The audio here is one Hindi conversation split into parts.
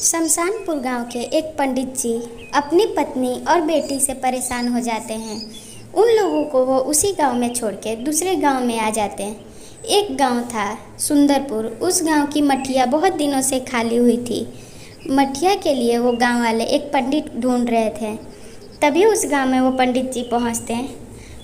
शमशानपुर गांव के एक पंडित जी अपनी पत्नी और बेटी से परेशान हो जाते हैं। उन लोगों को वो उसी गांव में छोड़ के दूसरे गांव में आ जाते हैं। एक गांव था सुंदरपुर। उस गांव की मठिया बहुत दिनों से खाली हुई थी। मठिया के लिए वो गांव वाले एक पंडित ढूंढ रहे थे। तभी उस गांव में वो पंडित जी पहुंचते हैं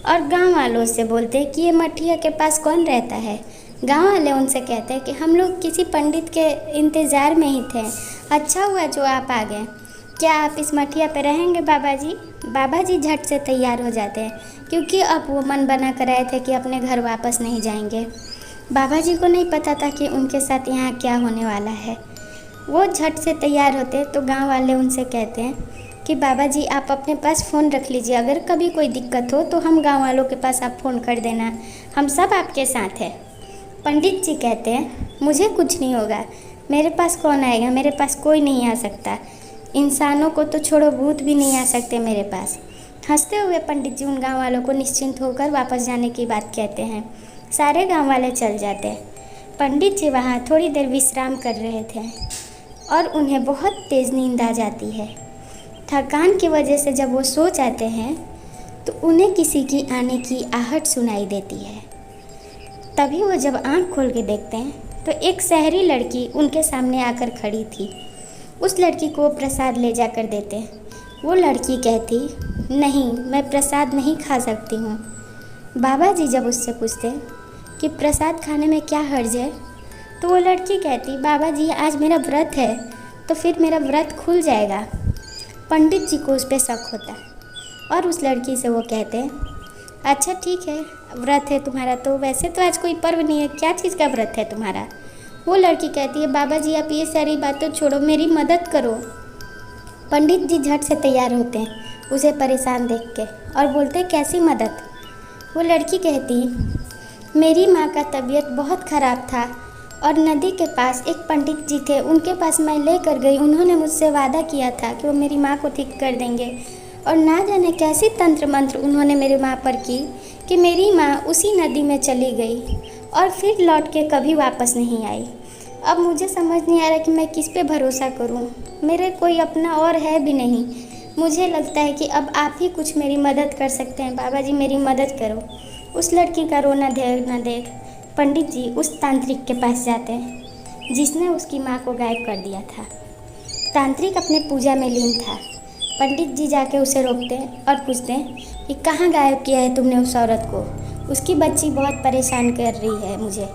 और गांव वालों से बोलते हैं कि ये मठिया के पास कौन रहता है। गांव वाले उनसे कहते हैं कि हम लोग किसी पंडित के इंतज़ार में ही थे, अच्छा हुआ जो आप आ गए। क्या आप इस मठिया पे रहेंगे बाबा जी? बाबा जी झट से तैयार हो जाते हैं क्योंकि अब वो मन बना कर आए थे कि अपने घर वापस नहीं जाएंगे। बाबा जी को नहीं पता था कि उनके साथ यहाँ क्या होने वाला है। वो झट से तैयार होते तो गांव वाले उनसे कहते हैं कि बाबा जी आप अपने पास फ़ोन रख लीजिए, अगर कभी कोई दिक्कत हो तो हम गांव वालों के पास आप फ़ोन कर देना, हम सब आपके साथ हैं। पंडित जी कहते हैं मुझे कुछ नहीं होगा, मेरे पास कौन आएगा, मेरे पास कोई नहीं आ सकता, इंसानों को तो छोड़ो भूत भी नहीं आ सकते मेरे पास। हंसते हुए पंडित जी उन गांव वालों को निश्चिंत होकर वापस जाने की बात कहते हैं। सारे गांव वाले चल जाते हैं। पंडित जी वहाँ थोड़ी देर विश्राम कर रहे थे और उन्हें बहुत तेज़ नींद आ जाती है। थकान की वजह से जब वो सो जाते हैं तो उन्हें किसी की आने की आहट सुनाई देती है। तभी वो जब आँख खोल के देखते हैं तो एक शहरी लड़की उनके सामने आकर खड़ी थी। उस लड़की को प्रसाद ले जाकर देते। वो लड़की कहती नहीं, मैं प्रसाद नहीं खा सकती हूँ। बाबा जी जब उससे पूछते कि प्रसाद खाने में क्या हर्ज है, तो वो लड़की कहती बाबा जी आज मेरा व्रत है तो फिर मेरा व्रत खुल जाएगा। पंडित जी को उस पर शक होता और उस लड़की से वो कहते अच्छा ठीक है, व्रत है तुम्हारा तो वैसे तो आज कोई पर्व नहीं है, क्या चीज़ का व्रत है तुम्हारा? वो लड़की कहती है बाबा जी आप ये सारी बातें छोड़ो, मेरी मदद करो। पंडित जी झट से तैयार होते हैं उसे परेशान देख के और बोलते कैसी मदद? वो लड़की कहती मेरी माँ का तबीयत बहुत ख़राब था और नदी के पास एक पंडित जी थे, उनके पास मैं लेकर गई। उन्होंने मुझसे वादा किया था कि वो मेरी माँ को ठीक कर देंगे और ना जाने कैसी तंत्र मंत्र उन्होंने मेरी माँ पर की कि मेरी माँ उसी नदी में चली गई और फिर लौट के कभी वापस नहीं आई। अब मुझे समझ नहीं आ रहा कि मैं किस पे भरोसा करूं। मेरे कोई अपना और है भी नहीं। मुझे लगता है कि अब आप ही कुछ मेरी मदद कर सकते हैं, बाबा जी मेरी मदद करो। उस लड़की का रोना देख न देख पंडित जी उस तांत्रिक के पास जाते हैं जिसने उसकी माँ को गायब कर दिया था। तांत्रिक अपने पूजा में लीन था। पंडित जी जाके उसे रोकते हैं और पूछते हैं कि कहाँ गायब किया है तुमने उस औरत को? उसकी बच्ची बहुत परेशान कर रही है मुझे।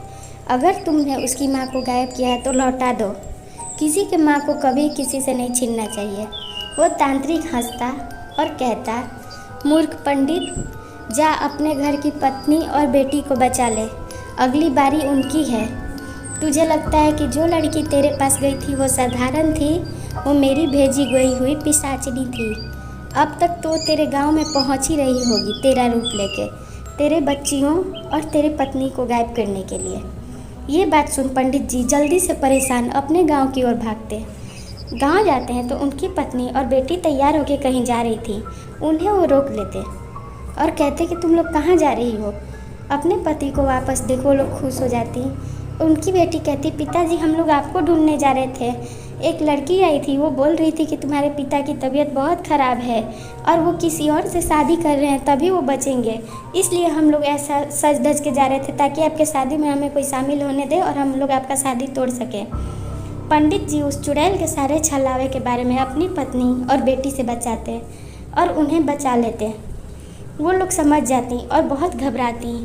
अगर तुमने उसकी माँ को गायब किया है तो लौटा दो। किसी के माँ को कभी किसी से नहीं छीनना चाहिए। वो तांत्रिक हंसता और कहता मूर्ख पंडित, जा अपने घर की पत्नी और बेटी को बचा ले, अगली बारी उनकी है। तुझे लगता है कि जो लड़की तेरे पास गई थी वो साधारण थी? वो मेरी भेजी गई हुई पिशाचिनी थी। अब तक तो तेरे गांव में पहुंच ही रही होगी तेरा रूप लेके, तेरे बच्चियों और तेरे पत्नी को गायब करने के लिए। ये बात सुन पंडित जी जल्दी से परेशान अपने गांव की ओर भागते। गांव जाते हैं तो उनकी पत्नी और बेटी तैयार होकर कहीं जा रही थी। उन्हें वो रोक लेते और कहते कि तुम लोग कहाँ जा रही हो? अपने पति को वापस देखो। वो लोग खुश हो जाती। उनकी बेटी कहती पिताजी हम लोग आपको ढूंढने जा रहे थे। एक लड़की आई थी, वो बोल रही थी कि तुम्हारे पिता की तबीयत बहुत ख़राब है और वो किसी और से शादी कर रहे हैं तभी वो बचेंगे, इसलिए हम लोग ऐसा सज धज के जा रहे थे ताकि आपके शादी में हमें कोई शामिल होने दे और हम लोग आपका शादी तोड़ सकें। पंडित जी उस चुड़ैल के सारे छलावे के बारे में अपनी पत्नी और बेटी से बचाते और उन्हें बचा लेते। वो लोग समझ जाती और बहुत घबराती।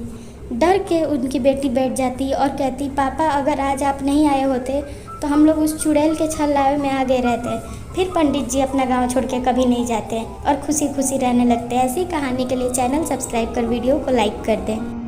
डर के उनकी बेटी बैठ जाती और कहती पापा अगर आज आप नहीं आए होते तो हम लोग उस चुड़ैल के छलावे में आगे रहते। फिर पंडित जी अपना गांव छोड़ के कभी नहीं जाते और खुशी खुशी रहने लगते। ऐसी कहानी के लिए चैनल सब्सक्राइब कर वीडियो को लाइक कर दें।